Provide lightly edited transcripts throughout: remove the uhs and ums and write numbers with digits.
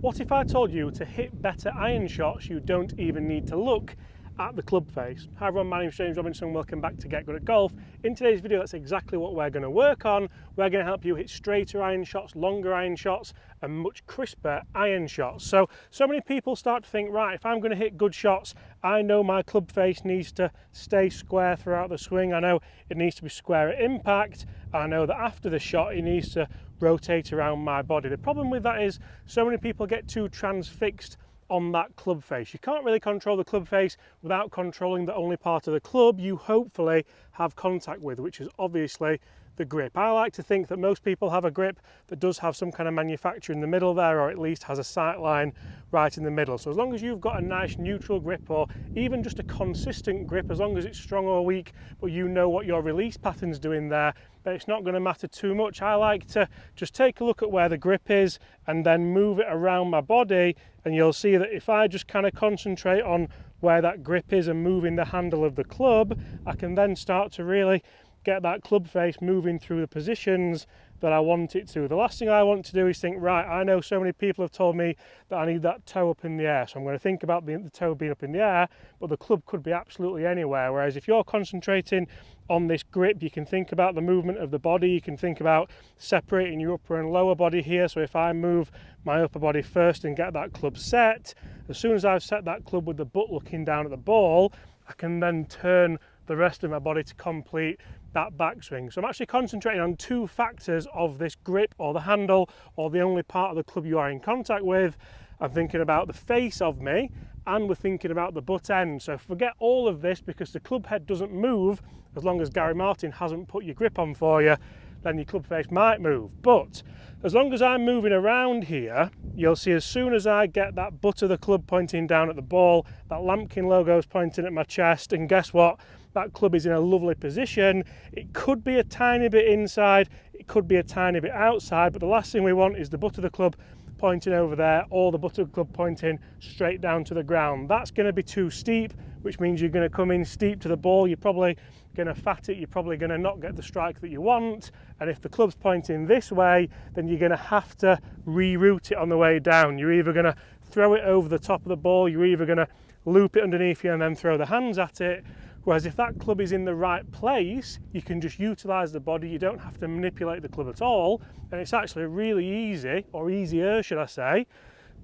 What if I told you to hit better iron shots you don't even need to look at the club face? Hi everyone, my name is James Robinson, welcome back to Get Good at Golf. In today's video, that's exactly what we're going to work on. We're going to help you hit straighter iron shots, longer iron shots, and much crisper iron shots. So many people start to think, right, if I'm going to hit good shots, I know my club face needs to stay square throughout the swing. I know it needs to be square at impact. I know that after the shot, it needs to rotate around my body. The problem with that is so many people get too transfixed on that club face. You can't really control the club face without controlling the only part of the club you hopefully have contact with, which is obviously the grip. I like to think that most people have a grip that does have some kind of manufacture in the middle there, or at least has a sight line right in the middle. So as long as you've got a nice neutral grip, or even just a consistent grip, as long as it's strong or weak, but you know what your release pattern's doing there, then it's not going to matter too much. I like to just take a look at where the grip is and then move it around my body, and you'll see that if I just kind of concentrate on where that grip is and moving the handle of the club, I can then start to really get that club face moving through the positions that I want it to. The last thing I want to do is think, right, I know so many people have told me that I need that toe up in the air, so I'm going to think about the toe being up in the air, but the club could be absolutely anywhere. Whereas if you're concentrating on this grip, you can think about the movement of the body, you can think about separating your upper and lower body here. So if I move my upper body first and get that club set, as soon as I've set that club with the butt looking down at the ball, I can then turn the rest of my body to complete that backswing. So I'm actually concentrating on two factors of this grip, or the handle, or the only part of the club you are in contact with. I'm thinking about the face of me, and we're thinking about the butt end. So forget all of this, because the club head doesn't move as long as Gary Martin hasn't put your grip on for you. Then your club face might move. But as long as I'm moving around here, you'll see as soon as I get that butt of the club pointing down at the ball, that Lampkin logo is pointing at my chest, and guess what? That club is in a lovely position. It could be a tiny bit inside, it could be a tiny bit outside, but the last thing we want is the butt of the club pointing over there, or the butt of the club pointing straight down to the ground. That's going to be too steep, which means you're going to come in steep to the ball. You're probably going to fat it, you're probably going to not get the strike that you want. And if the club's pointing this way, then you're going to have to reroute it on the way down. You're either going to throw it over the top of the ball, you're either going to loop it underneath you and then throw the hands at it. Whereas if that club is in the right place, you can just utilise the body, you don't have to manipulate the club at all, and it's actually really easy, or easier should I say,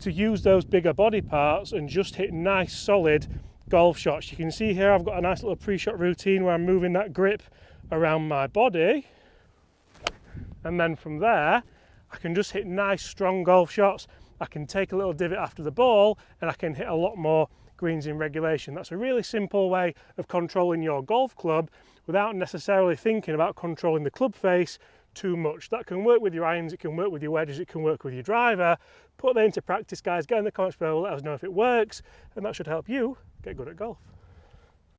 to use those bigger body parts and just hit nice solid golf shots. You can see here I've got a nice little pre-shot routine where I'm moving that grip around my body, and then from there I can just hit nice strong golf shots. I can take a little divot after the ball and I can hit a lot more greens in regulation. That's a really simple way of controlling your golf club without necessarily thinking about controlling the club face too much. That can work with your irons, it can work with your wedges, it can work with your driver. Put that into practice, guys. Get in the comments below, let us know if it works, and that should help you get good at golf.